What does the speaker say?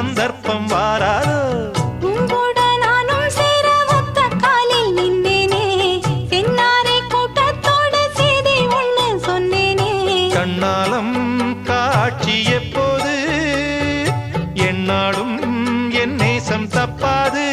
சந்தர்ப்பம் வாராதோ உங்கூட நானும் சேர ஒத்த காலில் நின்னேனே சென்னாரை கூட்டத்தோடு செய்தி ஒண்ணு சொன்னேனே கண்ணாலம் காட்சி எப்போது என்னாலும் என் நேசம் தப்பாது